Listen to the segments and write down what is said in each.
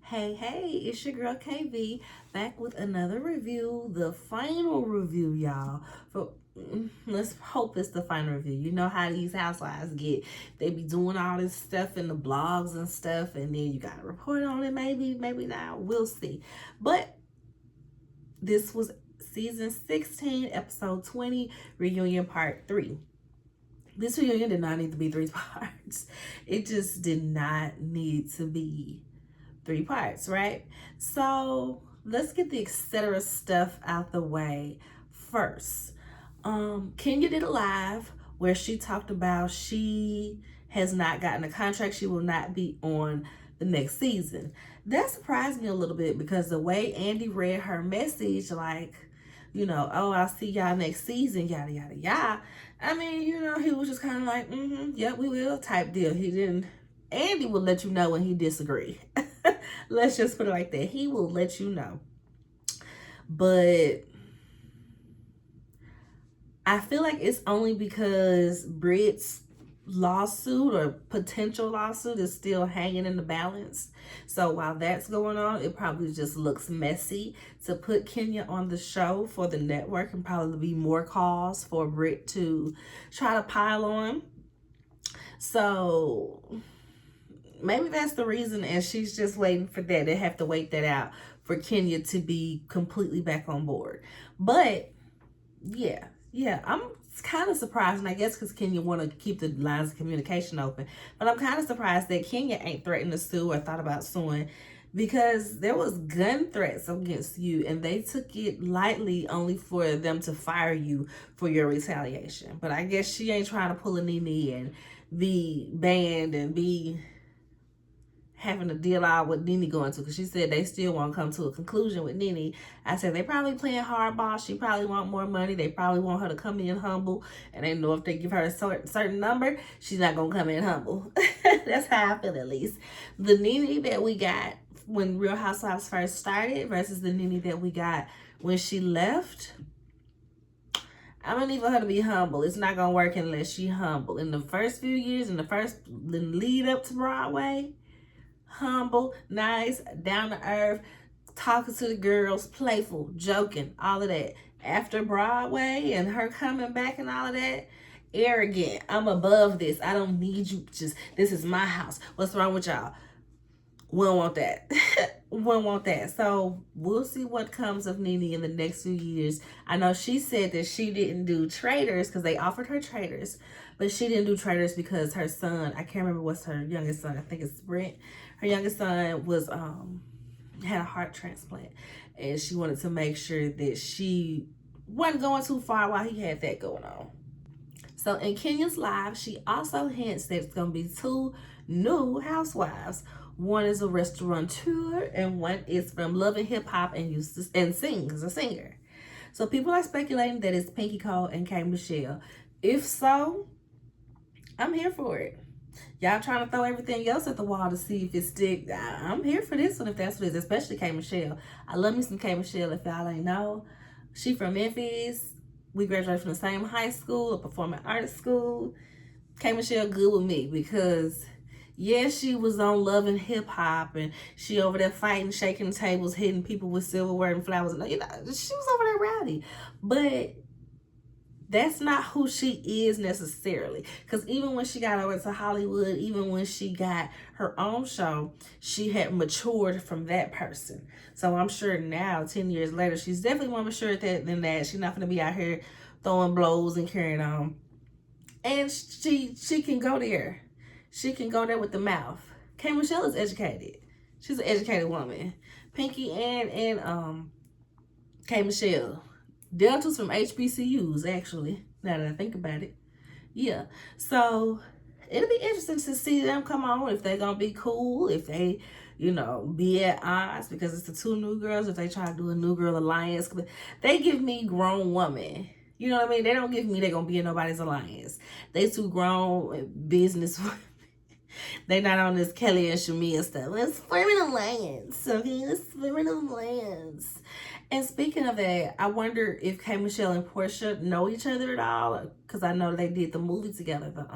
Hey, it's your girl KV back with another review, the final review, y'all. For let's hope it's the final review. You know how these housewives get. They be doing all this stuff in the blogs and stuff, and then you gotta report on it, maybe not. We'll see. But this was season 16, episode 20, reunion part 3. This reunion did not need to be 3 parts. It just did not need to be 3 parts, right? So let's get the etc. stuff out the way first. Kenya did a live where she talked about she has not gotten a contract. She will not be on the next season. That surprised me a little bit because the way Andy read her message, like, oh, I'll see y'all next season, yada, yada, yada. I mean, he was just kind of like, yep, we will type deal. He didn't. Andy will let you know when he disagree. Let's just put it like that. He will let you know. But I feel like it's only because Britt's lawsuit or potential lawsuit is still hanging in the balance. So while that's going on, it probably just looks messy to put Kenya on the show for the network, and probably be more calls for Britt to try to pile on. So maybe that's the reason, and she's just waiting for that. They have to wait that out for Kenya to be completely back on board. But yeah, I'm kind of surprised, and I guess because Kenya want to keep the lines of communication open. But I'm kind of surprised that Kenya ain't threatened to sue or thought about suing, because there was gun threats against you, and they took it lightly only for them to fire you for your retaliation. But I guess she ain't trying to pull a Nene and be banned and be having to deal out with Nene going to, because she said they still won't come to a conclusion with Nene. I said they probably playing hardball. She probably want more money. They probably want her to come in humble, and they know if they give her a certain number, she's not gonna come in humble. That's how I feel, at least. The Nene that we got when Real Housewives first started versus the Nene that we got when she left, I'm gonna need for her to be humble. It's not gonna work unless she humble. In the first few years, in the lead up to Broadway, humble, nice, down to earth, talking to the girls, playful, joking, all of that. After Broadway and her coming back and all of that, arrogant. I'm above this. I don't need you. This is my house. What's wrong with y'all? We don't want that. We don't want that. So we'll see what comes of Nene in the next few years. I know she said that she didn't do Traders because they offered her Traders, but she didn't do Traders because her son, I can't remember what's her youngest son, I think it's Brent. Her youngest son was had a heart transplant, and she wanted to make sure that she wasn't going too far while he had that going on. So in Kenya's live, she also hints that it's going to be 2 new housewives. One is a restaurateur, and one is from Love and Hip Hop and sings, a singer. So people are speculating that it's Pinky Cole and K Michelle. If so, I'm here for it. Y'all trying to throw everything else at the wall to see if it stick. I'm here for this one if that's what it is, especially K Michelle. I love me some K Michelle. If y'all ain't know, she from Memphis. We graduated from the same high school, a performing arts school. K Michelle good with me because, yeah, she was on Love and Hip Hop, and she over there fighting, shaking tables, hitting people with silverware and flowers. And, she was over there rowdy. But that's not who she is necessarily. Because even when she got over to Hollywood, even when she got her own show, she had matured from that person. So I'm sure now, 10 years later, she's definitely more mature than that. She's not going to be out here throwing blows and carrying on. And she can go there. She can go there with the mouth. K Michelle is educated. She's an educated woman. Pinky and K Michelle. Delta's from HBCUs, actually, now that I think about it. Yeah. So it'll be interesting to see them come on, if they're going to be cool, if they, be at odds, because it's the 2 new girls, if they try to do a new girl alliance. But they give me grown woman. You know what I mean? They don't give me they're going to be in nobody's alliance. They 2 grown business women. They not on this Kelly and Shamia stuff. Let's form an alliance. Okay, let's form an alliance. And speaking of that, I wonder if K Michelle and Portia know each other at all, because I know they did the movie together, the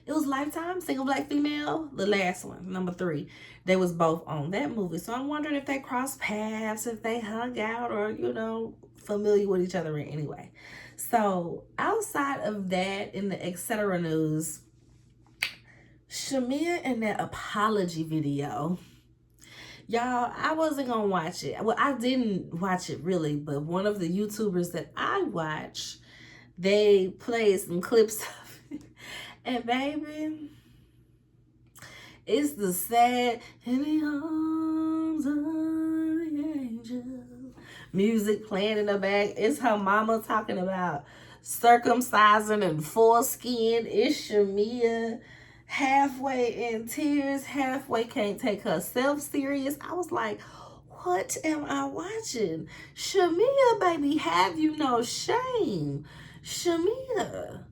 It was Lifetime, Single Black Female, the last one, number 3. They was both on that movie. So I'm wondering if they crossed paths, if they hung out, or, you know, familiar with each other in any way. So outside of that, in the etc. news, Shamia and that apology video. Y'all, I wasn't gonna watch it. Well, I didn't watch it really, but one of the YouTubers that I watch, they played some clips of it. And baby, it's the sad in the arms of the angel music playing in the back. It's her mama talking about circumcising and foreskin. It's Shamia halfway in tears, halfway can't take herself serious. I was like, what am I watching? Shamia, baby, have you no shame? Shamia,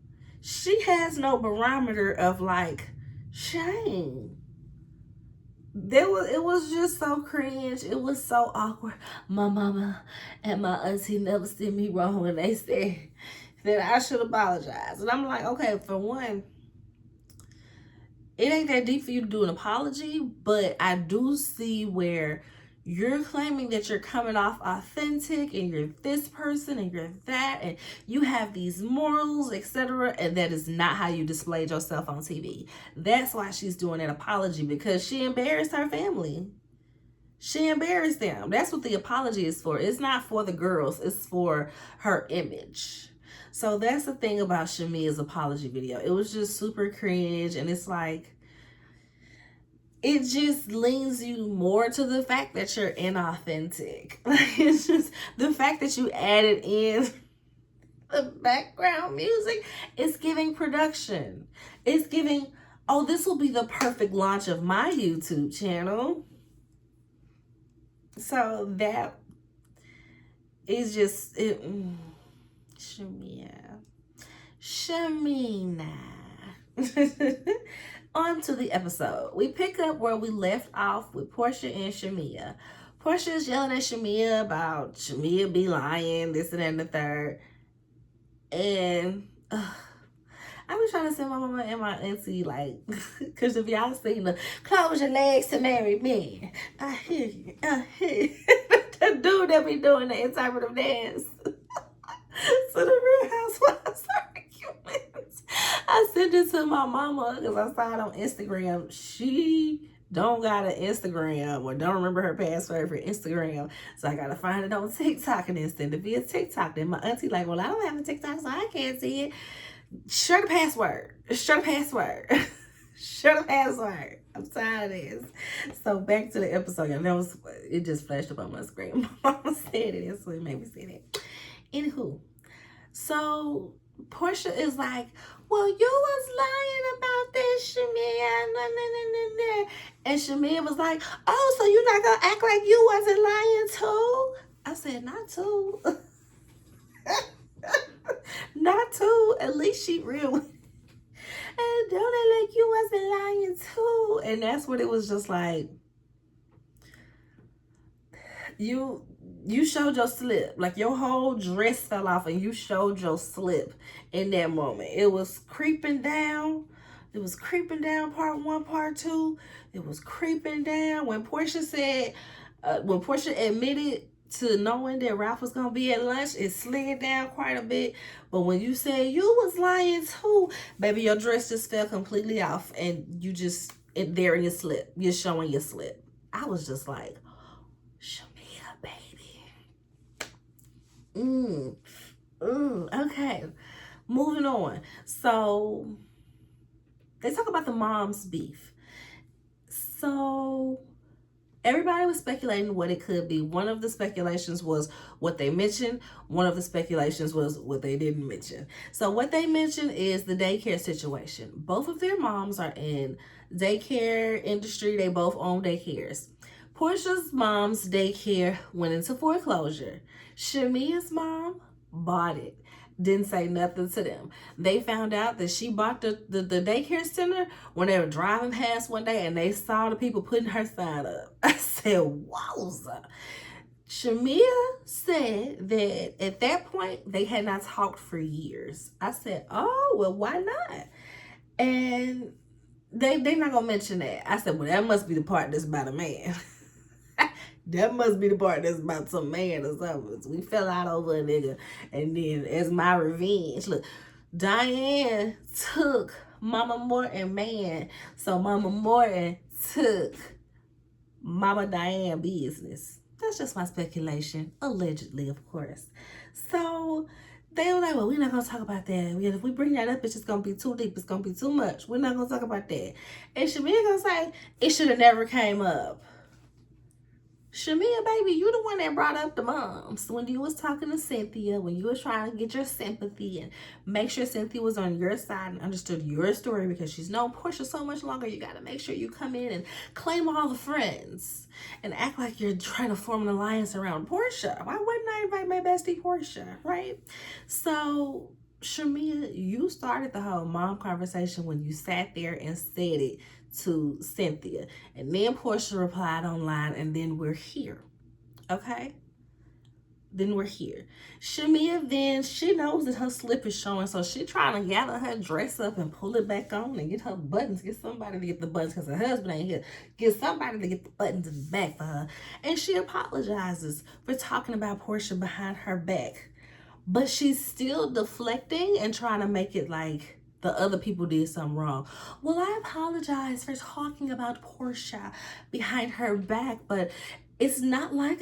she has no barometer of like shame. It was just so cringe. It was so awkward. My mama and my auntie never did me wrong when they said that I should apologize. And I'm like, okay, for one, it ain't that deep for you to do an apology, but I do see where you're claiming that you're coming off authentic and you're this person and you're that and you have these morals, etc. And that is not how you displayed yourself on TV. That's why she's doing an apology, because she embarrassed her family. She embarrassed them. That's what the apology is for. It's not for the girls. It's for her image. So that's the thing about Shamia's apology video. It was just super cringe, and it's like, it just leans you more to the fact that you're inauthentic. Like, it's just the fact that you added in the background music. It's giving production. It's giving, oh, this will be the perfect launch of my YouTube channel. So that is just it. Shamina. On to the episode. We pick up where we left off with Portia and Shamia. Portia's yelling at Shamia about Shamia be lying, this and that and the third. And I was trying to send my mama and my auntie, like, because if y'all seen the close your legs to marry me, I hear you, I hear you. The dude that be doing the interpretive dance. So the Real Housewives arguments. I sent it to my mama because I saw it on Instagram. She don't got an Instagram or don't remember her password for Instagram. So I got to find it on TikTok and then send it via TikTok. Then my auntie like, well, I don't have a TikTok, so I can't see it. Share the password. Share the password. Share the password. I'm tired of this. So back to the episode. It just flashed up on my screen. My mama said it, so it made me say it. Anywho, so Portia is like, well, you was lying about this, Shamia. And Shamia was like, oh, so you're not going to act like you wasn't lying too? I said, not too. Not too. At least she real. And don't act like you wasn't lying too. And that's what it was just like. You showed your slip. Like, your whole dress fell off and you showed your slip in that moment. It was creeping down. It was creeping down part 1, part 2. It was creeping down. When Portia admitted to knowing that Ralph was going to be at lunch, it slid down quite a bit. But when you said you was lying too, baby, your dress just fell completely off and you just, there in your slip. You're showing your slip. I was just like, okay, moving on. So they talk about the mom's beef. So everybody was speculating what it could be. One of the speculations was what they mentioned. One of the speculations was what they didn't mention. So what they mentioned is the daycare situation. Both of their moms are in daycare industry. They both own daycares. Portia's mom's daycare went into foreclosure. Shamia's mom bought it. Didn't say nothing to them. They found out that she bought the daycare center when they were driving past one day and they saw the people putting her sign up. I said, wowza. Shamia said that at that point, they had not talked for years. I said, oh, well, why not? And they not gonna mention that. I said, well, that must be the part that's about a man. That must be the part that's about some man or something. So we fell out over a nigga. And then as my revenge, look, Diane took Mama Morton man. So Mama Morton took Mama Diane business. That's just my speculation. Allegedly, of course. So they were like, well, we're not going to talk about that. If we bring that up, it's just going to be too deep. It's going to be too much. We're not going to talk about that. And Shamia going to say, it should have never came up. Shamia, baby, you the one that brought up the moms. When you was talking to Cynthia, when you was trying to get your sympathy and make sure Cynthia was on your side and understood your story because she's known Portia so much longer, you got to make sure you come in and claim all the friends and act like you're trying to form an alliance around Portia. Why wouldn't I invite my bestie Portia, right? So, Shamia, you started the whole mom conversation when you sat there and said it to Cynthia. And then Portia replied online, and then we're here. Okay? Then we're here. Shamia, then she knows that her slip is showing, so she trying to gather her dress up and pull it back on and get her buttons. Get somebody to get the buttons because her husband ain't here. Get somebody to get the buttons in the back for her. And she apologizes for talking about Portia behind her back. But she's still deflecting and trying to make it like the other people did something wrong. Well, I apologize for talking about Portia behind her back, but it's not like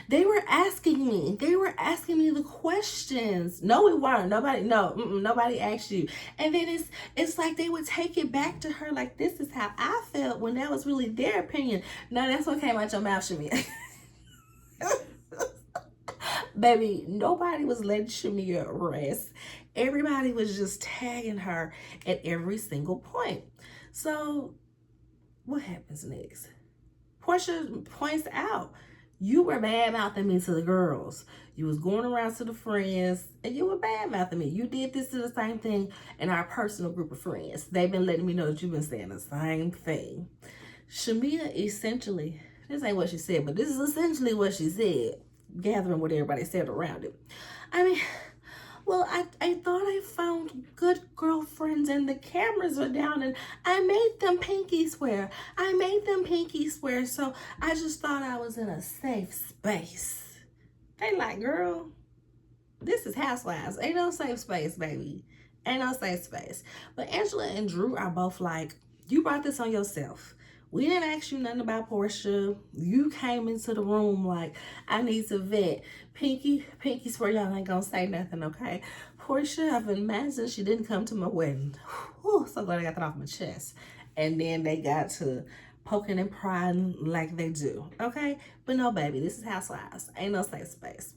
they were asking me the questions. No, we weren't. Nobody asked you. And then it's like they would take it back to her like, this is how I felt when that was really their opinion. No, that's what came out your mouth, Shamia. Baby, nobody was letting Shamia rest. Everybody was just tagging her at every single point. So, what happens next? Portia points out, you were bad-mouthing me to the girls. You was going around to the friends, and you were bad-mouthing me. You did this to the same thing in our personal group of friends. They've been letting me know that you've been saying the same thing. Shamia essentially, this ain't what she said, but this is essentially what she said, gathering what everybody said around it. I mean, well, I thought I found good girlfriends and the cameras were down and I made them pinky swear. So I just thought I was in a safe space. They like, girl, this is Housewives. Ain't no safe space, baby. Ain't no safe space. But Angela and Drew are both like, you brought this on yourself. We didn't ask you nothing about Portia. You came into the room like, I need to vet. Pinky swear y'all ain't gonna say nothing, okay? Portia, I've imagined she didn't come to my wedding. Whew, so glad I got that off my chest. And then they got to poking and prying like they do, okay? But no, baby, this is Housewives. Ain't no safe space.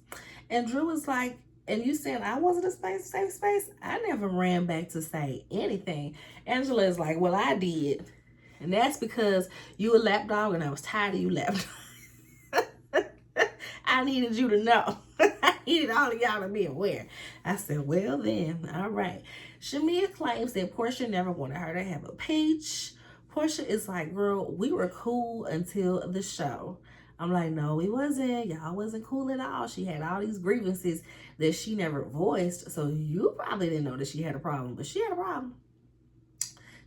And Drew was like, and you saying I wasn't a safe space? I never ran back to say anything. Angela is like, well, I did. And that's because you a lapdog and I was tired of you lapdog. I needed you to know. I needed all of y'all to be aware. I said, well then, all right. Shamia claims that Portia never wanted her to have a peach. Portia is like, girl, we were cool until the show. I'm like, no, we wasn't. Y'all wasn't cool at all. She had all these grievances that she never voiced. So you probably didn't know that she had a problem, but she had a problem.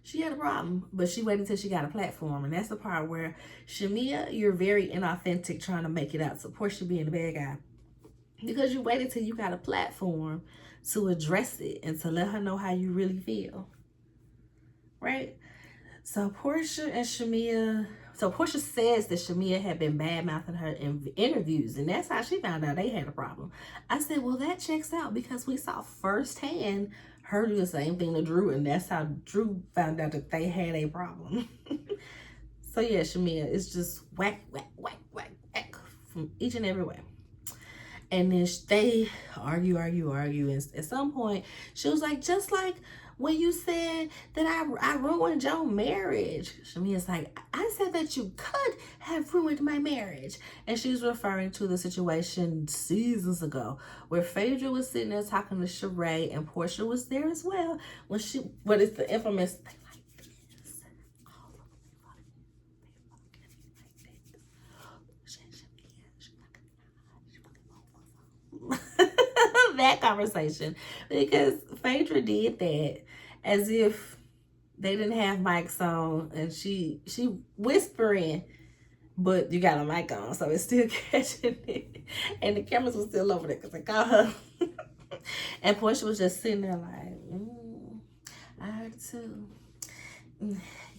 She had a problem, but she waited until she got a platform. And that's the part where, Shamia, you're very inauthentic trying to make it out. So Portia being the bad guy. Because you waited till you got a platform to address it and to let her know how you really feel. Right? So Portia and Shamia, so Portia says that Shamia had been bad-mouthing her in interviews. And that's how she found out they had a problem. I said, well, that checks out because we saw firsthand her do the same thing to Drew, and that's how Drew found out that they had a problem. So yeah, Shamia, it's just whack from each and every way. And then they argue. And at some point, she was like, just like when you said that I ruined your marriage. Shamia's like, I said that you could have ruined my marriage. And she's referring to the situation seasons ago where Phaedra was sitting there talking to Sheree and Portia was there as well. But it's the infamous thing like this. That conversation, because Phaedra did that as if They didn't have mics on, and she whispering, but you got a mic on, so it's still catching it. And the cameras were still over there because I caught her. And Portia was just sitting there like, I heard it too.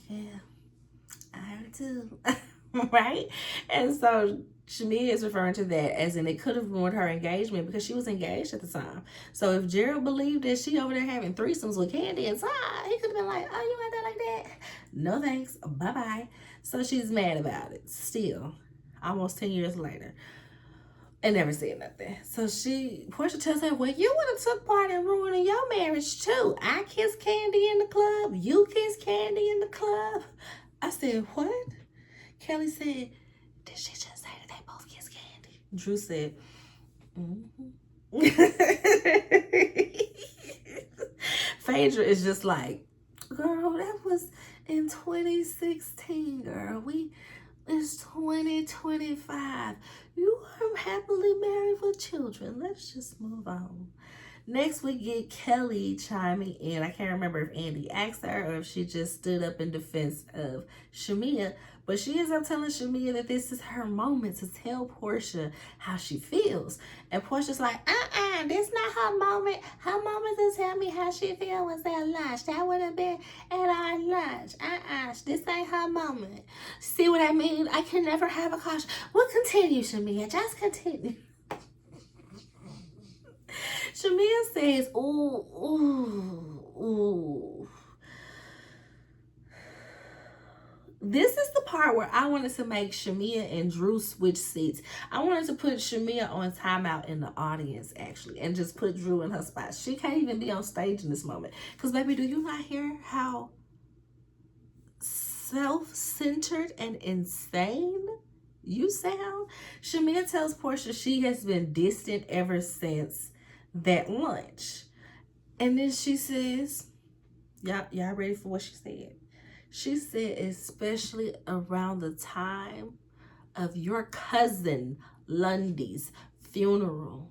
Yeah, I heard too. Right? And so Shamia is referring to that as in it could have ruined her engagement because she was engaged at the time. So if Gerald believed that she over there having threesomes with Candy inside, he could have been like, oh, you want that like that? No thanks. Bye-bye. So she's mad about it still, almost 10 years later. And never said nothing. So Portia tells her, well, you would have took part in ruining your marriage too. I kissed Candy in the club. You kissed Candy in the club. I said, what? Kelly said, did she just say that they both kissed Candy? Drew said, Phaedra is just like, girl, that was in 2016, girl. It's 2025. You are happily married with children. Let's just move on. Next, we get Kelly chiming in. I can't remember if Andy asked her or if she just stood up in defense of Shamia. But she ends up telling Shamia that this is her moment to tell Portia how she feels. And Portia's like, this not her moment. Her moment to tell me how she feels was at lunch. That would have been at our lunch. This ain't her moment. See what I mean? I can never have a caution. Well, continue, Shamia. Just continue. Shamia says, ooh. This is the part where I wanted to make Shamia and Drew switch seats. I wanted to put Shamia on timeout in the audience, actually, and just put Drew in her spot. She can't even be on stage in this moment. Because, baby, do you not hear how self-centered and insane you sound? Shamia tells Portia she has been distant ever since that lunch. And then she says, y'all ready for what she said? She said, especially around the time of your cousin Lundy's funeral,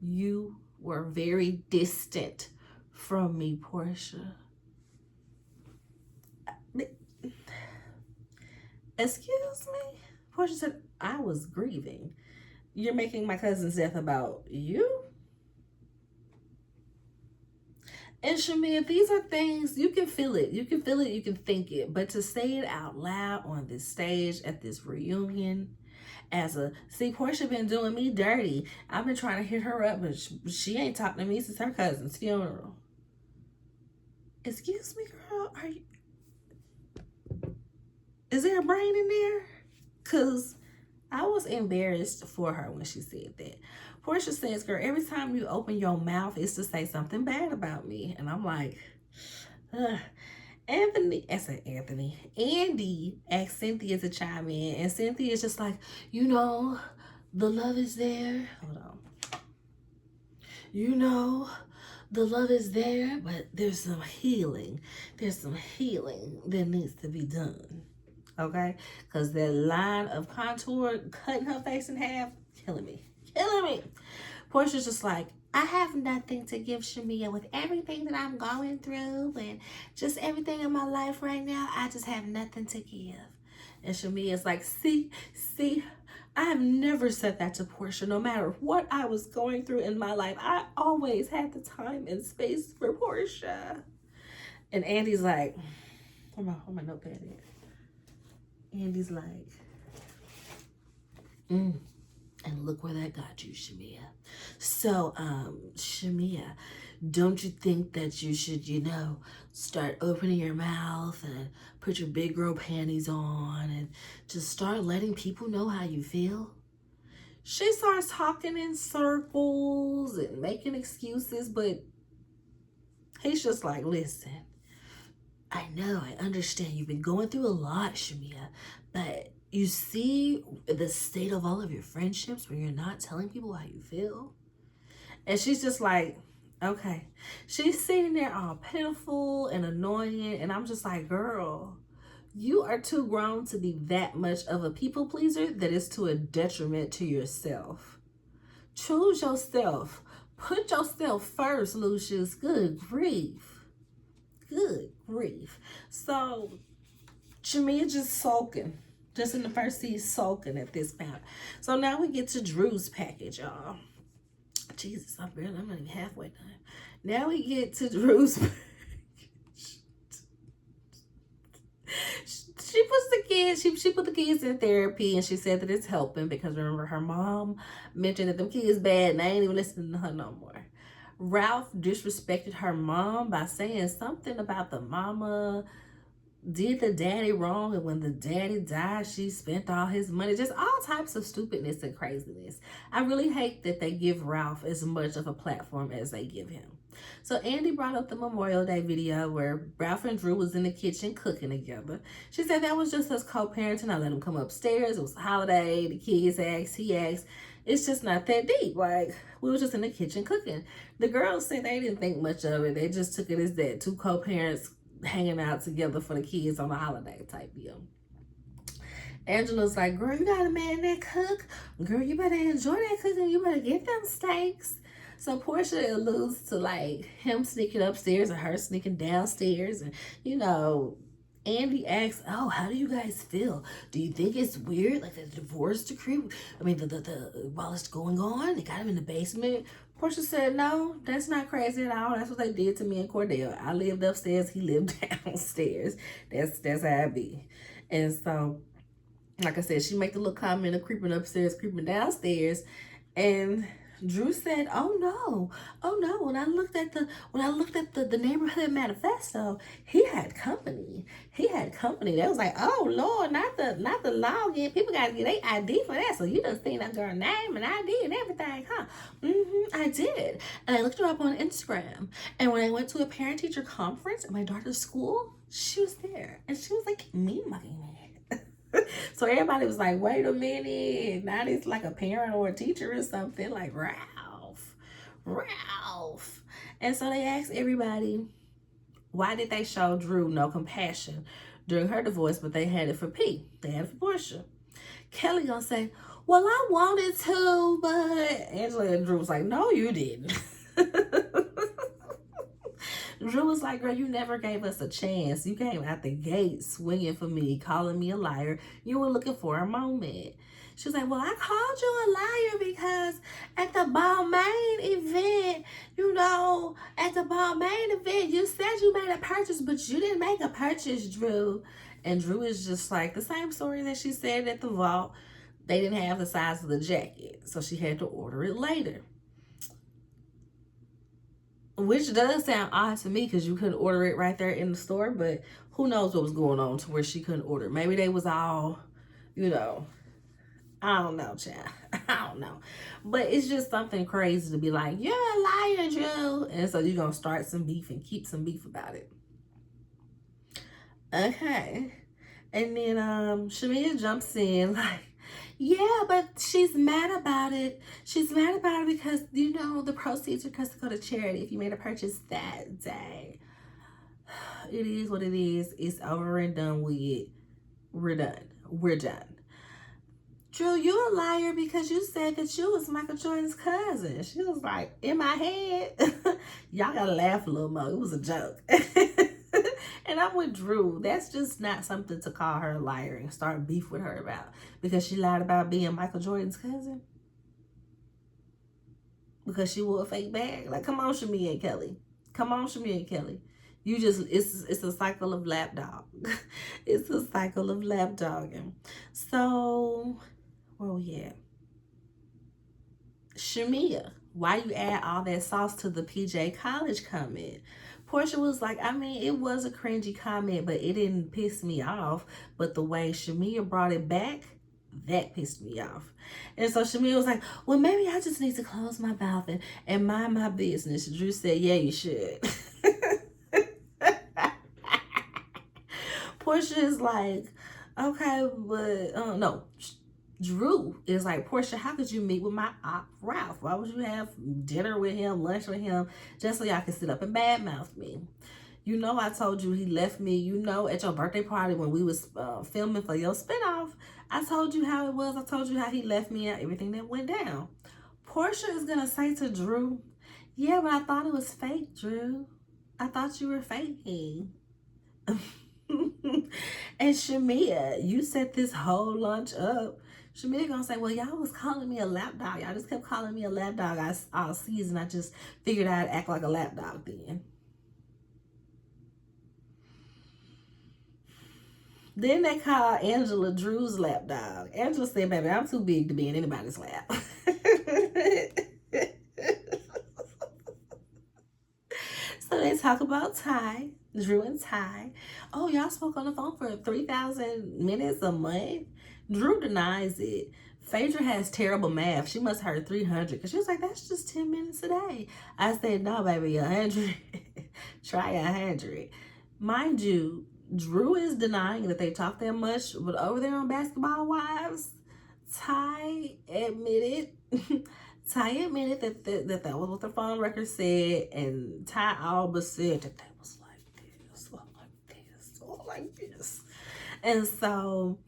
you were very distant from me, Portia. Excuse me? Portia said, I was grieving. You're making my cousin's death about you? And Shamia, these are things, you can feel it. You can feel it, you can think it. But to say it out loud on this stage at this reunion see, Portia been doing me dirty. I've been trying to hit her up, but she ain't talking to me since her cousin's funeral. Excuse me, girl, is there a brain in there? Because I was embarrassed for her when she said that. Portia says, girl, every time you open your mouth, it's to say something bad about me. And I'm like, Andy asked Cynthia to chime in. And Cynthia's just like, the love is there. Hold on. The love is there, but there's some healing. There's some healing that needs to be done. Okay? Because that line of contour cutting her face in half, killing me. Portia's just like, I have nothing to give Shamia with everything that I'm going through and just everything in my life right now. I just have nothing to give. And Shamia's like, see, I have never said that to Portia. No matter what I was going through in my life, I always had the time and space for Portia. And Andy's like, where my notepad is? Andy's like, and look where that got you, Shamia. So, Shamia, don't you think that you should, start opening your mouth and put your big girl panties on and just start letting people know how you feel? She starts talking in circles and making excuses, but he's just like, listen, I know, I understand you've been going through a lot, Shamia, but you see the state of all of your friendships where you're not telling people how you feel? And she's just like, okay. She's sitting there all pitiful and annoying. And I'm just like, girl, you are too grown to be that much of a people pleaser that is to a detriment to yourself. Choose yourself. Put yourself first, Lucius. Good grief. Good grief. So Shamia just sulking. Just in the first scene, sulking at this point. So now we get to Drew's package, y'all. Jesus, I'm not even halfway done. Now we get to Drew's package. She put the kids in therapy, and she said that it's helping because remember her mom mentioned that them kids bad and they ain't even listening to her no more. Ralph disrespected her mom by saying something about the mama did the daddy wrong, and when the daddy died she spent all his money. Just all types of stupidness and craziness. I really hate that they give Ralph as much of a platform as they give him. So Andy brought up the Memorial Day video where Ralph and Drew was in the kitchen cooking together. She said that was just us co-parenting. I let him come upstairs. It was a holiday. The kids asked, he asked. It's just not that deep. Like, we were just in the kitchen cooking. The girls said they didn't think much of it. They just took it as that two co-parents hanging out together for the kids on a holiday type deal. Angela's like, girl, you got a man that cook. Girl, you better enjoy that cooking. You better get them steaks. So Portia alludes to like him sneaking upstairs and her sneaking downstairs. And, you know, Andy asks, oh, how do you guys feel? Do you think it's weird? Like the divorce decree? I mean, while it's going on, they got him in the basement. Portia said, no, that's not crazy at all. That's what they did to me and Cordell. I lived upstairs. He lived downstairs. That's how it be. And so, like I said, she made the little comment of creeping upstairs, creeping downstairs. And Drew said, oh no. When I looked at the neighborhood manifesto, he had company. That was like, oh Lord, not the login. People gotta get their ID for that. So you done seen that girl name and ID and everything, huh? I did. And I looked her up on Instagram. And when I went to a parent teacher conference at my daughter's school, she was there. And she was like, me mugging me. So everybody was like, wait a minute, now it's like a parent or a teacher or something, like Ralph. And so they asked everybody, why did they show Drew no compassion during her divorce, but they had it for P, they had it for Portia. Kelly gonna say, well, I wanted to, but Angela and Drew was like, no, you didn't. Drew was like, girl, you never gave us a chance. You came out the gate swinging for me, calling me a liar. You were looking for a moment. She was like, well, I called you a liar because at the Balmain event, you said you made a purchase, but you didn't make a purchase, Drew. And Drew is just like the same story that she said at the vault. They didn't have the size of the jacket, so she had to order it later. Which does sound odd to me because you couldn't order it right there in the store, but who knows what was going on to where she couldn't order. Maybe they was all, I don't know, child. I don't know. But it's just something crazy to be like, you're a liar, Drew. And so you're going to start some beef and keep some beef about it. Okay. And then Shamia jumps in like, yeah, but she's mad about it. She's mad about it because, the proceeds are supposed to go to charity if you made a purchase that day. It is what it is. It's over and done with. We're done. Drew, you a liar because you said that you was Michael Jordan's cousin. She was like, in my head. Y'all gotta laugh a little more. It was a joke. And I'm with Drew. That's just not something to call her a liar and start beef with her about. Because she lied about being Michael Jordan's cousin. Because she wore a fake bag. Like, come on, Shamia and Kelly. You just, it's a cycle of lapdog. It's a cycle of lapdogging. So, where we at? Shamia, why you add all that sauce to the PJ College comment? Portia was like, it was a cringy comment, but it didn't piss me off. But the way Shamia brought it back, that pissed me off. And so Shamia was like, well, maybe I just need to close my mouth and mind my business. Drew said, yeah, you should. Portia is like, okay, but no. Drew is like, Portia, how could you meet with my op Ralph? Why would you have dinner with him, lunch with him, just so y'all can sit up and badmouth me? I told you he left me, at your birthday party when we was filming for your spinoff. I told you how it was. I told you how he left me and everything that went down. Portia is going to say to Drew, yeah, but I thought it was fake, Drew. I thought you were faking. And Shamia, you set this whole lunch up. Shamia gonna say, well, y'all was calling me a lap dog. Y'all just kept calling me a lap dog all season. I just figured I'd act like a lap dog then. Then they call Angela Drew's lap dog. Angela said, baby, I'm too big to be in anybody's lap. So they talk about Ty, Drew and Ty. Oh, y'all spoke on the phone for 3,000 minutes a month? Drew denies it. Phaedra has terrible math. She must have heard 300 because she was like, that's just 10 minutes a day. I said, no, baby, 100. Try 100. Mind you, Drew is denying that they talk that much, but over there on Basketball Wives, Ty admitted Ty admitted that was what the phone record said, and Ty all but said that they was like this, or like this, or like this. And so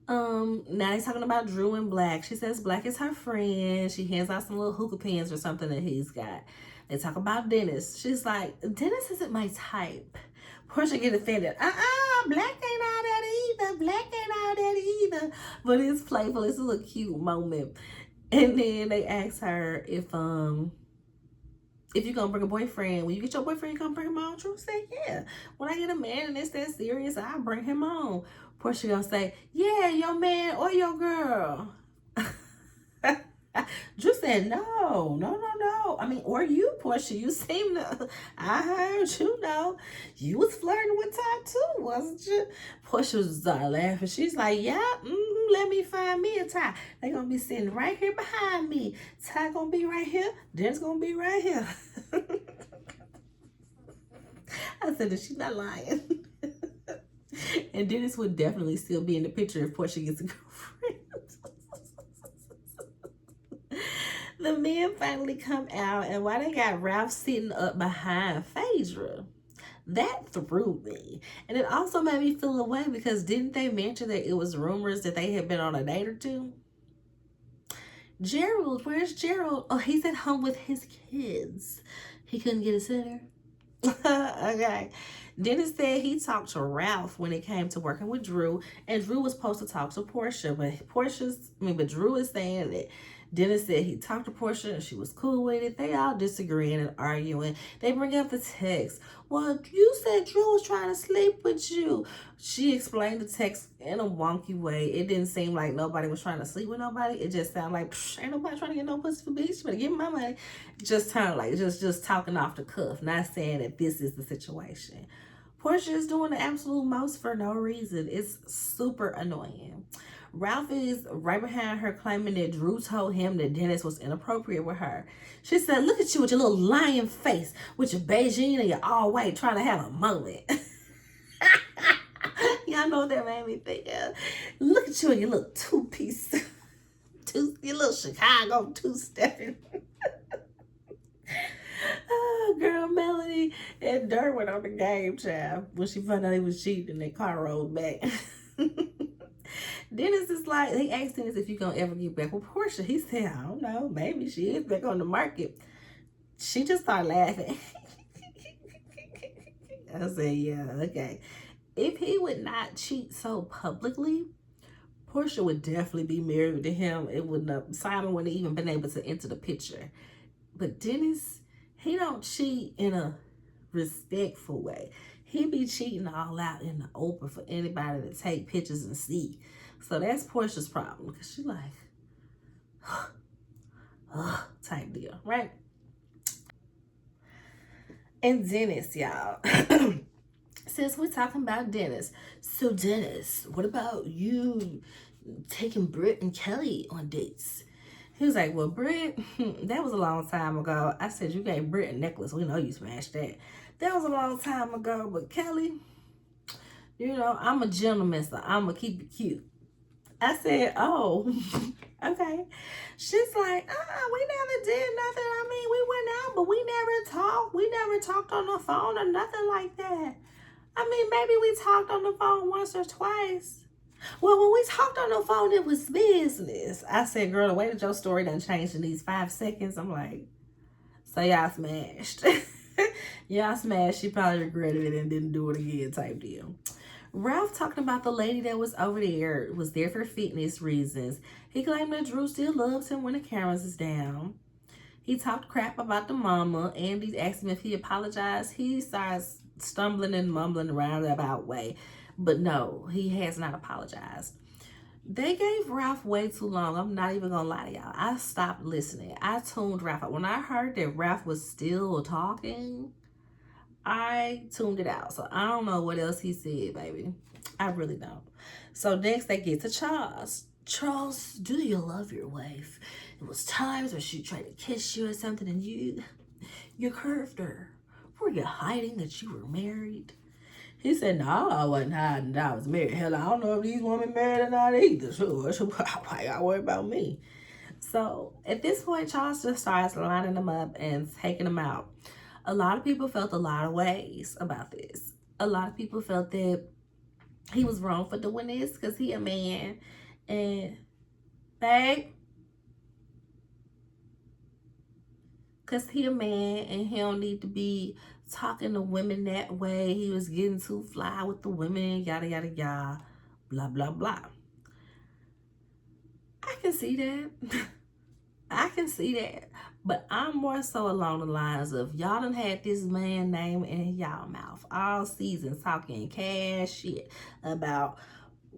now he's talking about Drew and Black. She says Black is her friend. She hands out some little hookah pens or something that he's got. They talk about Dennis. She's like, Dennis isn't my type. Portia get offended. Black ain't all that either. Black ain't all that either. But it's playful. It's a little cute moment. And then they ask her if you're gonna bring a boyfriend, when you get your boyfriend, you gonna bring him on? Drew said, yeah. When I get a man and it's that serious, I'll bring him on. Portia gonna say, yeah, your man or your girl. Drew said, no. I mean, or you, Portia. You seem to, I heard you know. You was flirting with Ty too, wasn't you? Portia started laughing. She's like, yeah, let me find me a Ty. They gonna be sitting right here behind me. Ty gonna be right here. Dennis gonna be right here. I said that she's not lying. And Dennis would definitely still be in the picture if Portia gets a girlfriend. The men finally come out, and while they got Ralph sitting up behind Phaedra, that threw me. And it also made me feel away because didn't they mention that it was rumors that they had been on a date or two? Gerald, where's Gerald? Oh, he's at home with his kids. He couldn't get a sitter. Okay. Dennis said he talked to Ralph when it came to working with Drew, and Drew was supposed to talk to Portia, but Drew is saying that Dennis said he talked to Portia and she was cool with it. They all disagreeing and arguing. They bring up the text. Well, you said Drew was trying to sleep with you. She explained the text in a wonky way. It didn't seem like nobody was trying to sleep with nobody. It just sounded like, ain't nobody trying to get no pussy for bitch. Better give me my money. Just sounded like just talking off the cuff, not saying that this is the situation. Portia is doing the absolute most for no reason. It's super annoying. Ralph is right behind her claiming that Drew told him that Dennis was inappropriate with her. She said, look at you with your little lion face, with your Beijing and your all white trying to have a moment. Y'all know what that made me think of. Look at you and your little two-piece, your little Chicago two-stepping. Oh, girl, Melanie and Dirt went on the game, child. When she found out he was cheating and their car rolled back. Dennis is like, they asked Dennis if you're going to ever get back with Portia. He said, I don't know. Maybe she is back on the market. She just started laughing. I said, yeah, okay. If he would not cheat so publicly, Portia would definitely be married to him. Simon wouldn't have even been able to enter the picture. But Dennis, he don't cheat in a respectful way. He be cheating all out in the open for anybody to take pictures and see. So that's Portia's problem, because she like, type deal, right? And Dennis, y'all. Since we're talking about Dennis, so Dennis, what about you taking Britt and Kelly on dates? He was like, well, Britt, that was a long time ago. I said, you gave Britt a necklace. We know you smashed that. That was a long time ago. But Kelly, you know, I'm a gentleman, so I'm going to keep it cute. I said, oh, okay. She's like, we never did nothing. I mean, we went out, but we never talked. We never talked on the phone or nothing like that. I mean, maybe we talked on the phone once or twice. Well, when we talked on the phone, it was business. I said, girl, the way that your story done changed in these 5 seconds, I'm like, so y'all smashed. Yeah, I smashed. She probably regretted it and didn't do it again type deal. Ralph talking about the lady that was over there, was there for fitness reasons. He claimed that Drew still loves him when the cameras is down. He talked crap about the mama. Andy asked him if he apologized. He starts stumbling and mumbling around about way. But no, he has not apologized. They gave Ralph way too long. I'm not even gonna lie to y'all. I stopped listening. I tuned Ralph out. When I heard that Ralph was still talking, I tuned it out. So I don't know what else he said, baby. I really don't. So next they get to Charles. Charles, do you love your wife? It was times where she tried to kiss you or something and you curved her. Were you hiding that you were married? He said, no, I wasn't hiding that I was married. Hell, I don't know if these women married or not either. So why y'all worry about me? So at this point, Charles just starts lining them up and taking them out. A lot of people felt a lot of ways about this. A lot of people felt that he was wrong for doing this because he a man. And, babe, because he a man and he don't need to be talking to women that way. He was getting too fly with the women, yada, yada, yada, blah, blah, blah. I can see that. I can see that. But I'm more so along the lines of y'all done had this man name in y'all mouth all season talking cash shit about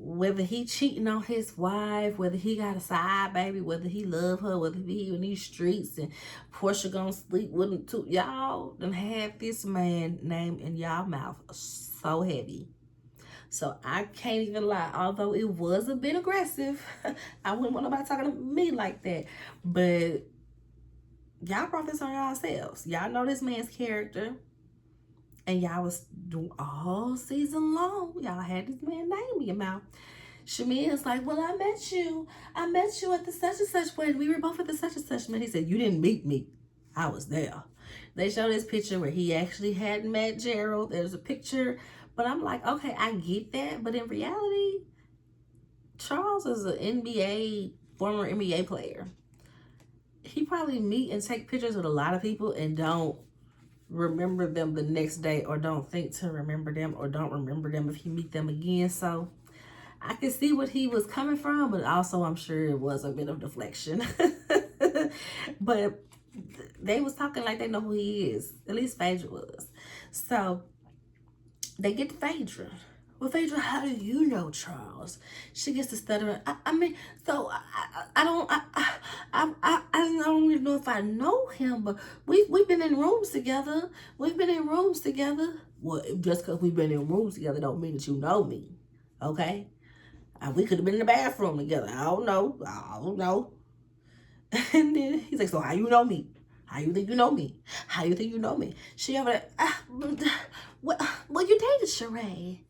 whether he cheating on his wife, whether he got a side baby, whether he love her, whether he in these streets and Portia gonna sleep with him too. Y'all done had this man name in y'all mouth so heavy. So I can't even lie, although it was a bit aggressive. I wouldn't want nobody talking to me like that. But y'all brought this on yourselves. Y'all know this man's character. And y'all was doing all season long. Y'all had this man name in your mouth. Shamia's like, well, I met you at the such and such wedding. We were both at the such and such wedding. He said, you didn't meet me. I was there. They showed this picture where he actually had met Gerald. There's a picture. But I'm like, okay, I get that. But in reality, Charles is an former NBA player. He probably meet and take pictures with a lot of people and don't remember them the next day, or don't think to remember them, or don't remember them if he meet them again. So I can see what he was coming from, but also I'm sure it was a bit of deflection. But they was talking like they know who he is. At least Phaedra was. So they get to Phaedra. Well, Phaedra, how do you know Charles? She gets to stuttering. I mean, so I don't even know if I know him, but we've been in rooms together. We've been in rooms together. Well, just because we've been in rooms together don't mean that you know me, okay? We could have been in the bathroom together. I don't know. And then he's like, so how you know me? How you think you know me? How you think you know me? She over there, well, you dated Sheree.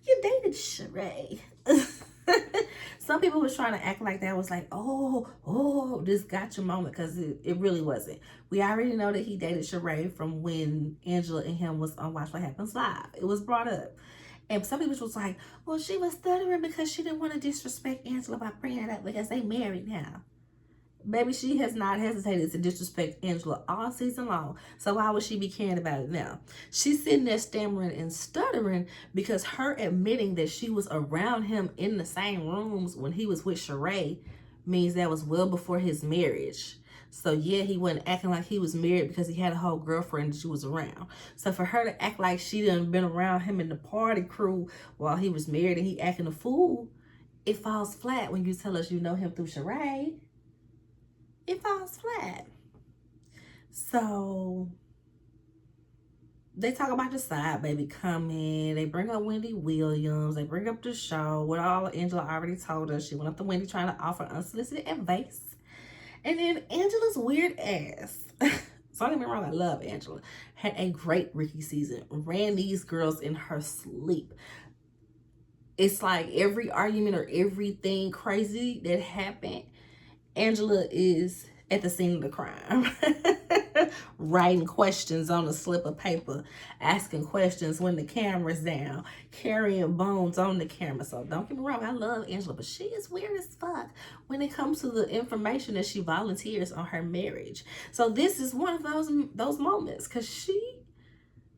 You dated Sheree. Some people was trying to act like that was like, oh, this gotcha moment, because it really wasn't. We already know that he dated Sheree from when Angela and him was on Watch What Happens Live. It was brought up. And some people was like, well, she was stuttering because she didn't want to disrespect Angela by bringing it up because they married now. Baby, she has not hesitated to disrespect Angela all season long. So why would she be caring about it now? She's sitting there stammering and stuttering because her admitting that she was around him in the same rooms when he was with Sheree means that was well before his marriage. So yeah, he wasn't acting like he was married because he had a whole girlfriend that she was around. So for her to act like she done been around him in the party crew while he was married and he acting a fool, it falls flat when you tell us you know him through Sheree. It falls flat. So they talk about the side baby coming. They bring up Wendy Williams. They bring up the show. What all Angela already told us. She went up to Wendy trying to offer unsolicited advice. And then Angela's weird ass. So don't get me wrong, I love Angela. Had a great Ricky season. Ran these girls in her sleep. It's like every argument or everything crazy that happened, Angela is at the scene of the crime. Writing questions on a slip of paper, asking questions when the camera's down, carrying bones on the camera. So don't get me wrong, I love Angela, but she is weird as fuck when it comes to the information that she volunteers on her marriage. So this is one of those moments, because she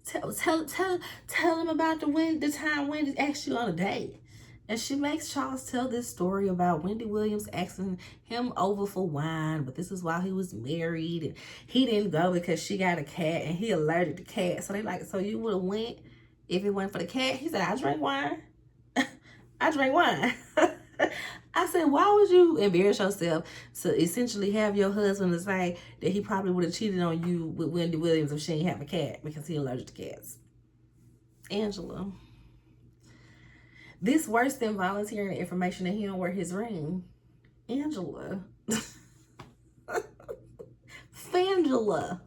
Tell him about the time Wendy asked you on a date. And she makes Charles tell this story about Wendy Williams asking him over for wine, but this is while he was married, and he didn't go because she got a cat and he allergic to cats. So they like, so you would have went if it went for the cat? He said, I drink wine. I drink wine. I said, why would you embarrass yourself to essentially have your husband to say that he probably would have cheated on you with Wendy Williams if she ain't have a cat because he allergic to cats? Angela. This worse than volunteering the information that he don't wear his ring. Angela. Fangela.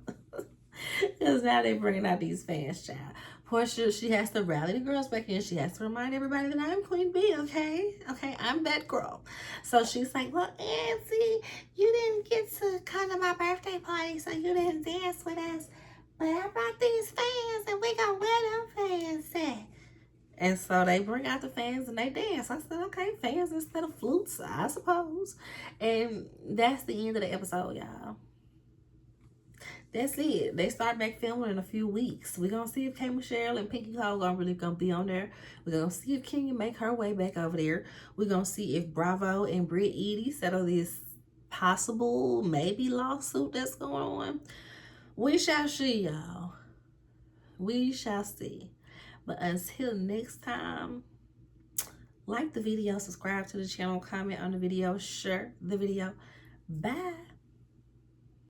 Because now they bringing out these fans, child. Portia, she has to rally the girls back in. She has to remind everybody that I'm Queen Bee, okay? Okay, I'm that girl. So she's like, well, Auntie, you didn't get to come to my birthday party, so you didn't dance with us. But I brought these fans, and we gonna wear them fans at. And so they bring out the fans and they dance. I said, okay, fans instead of flutes, I suppose. And that's the end of the episode, y'all. That's it. They start back filming in a few weeks. We're going to see if K. Michelle and Pinky Cole are really going to be on there. We're going to see if Kenya make her way back over there. We're going to see if Bravo and Britt Eady settle this possible, maybe lawsuit that's going on. We shall see, y'all. We shall see. But until next time, like the video, subscribe to the channel, comment on the video, share the video. Bye.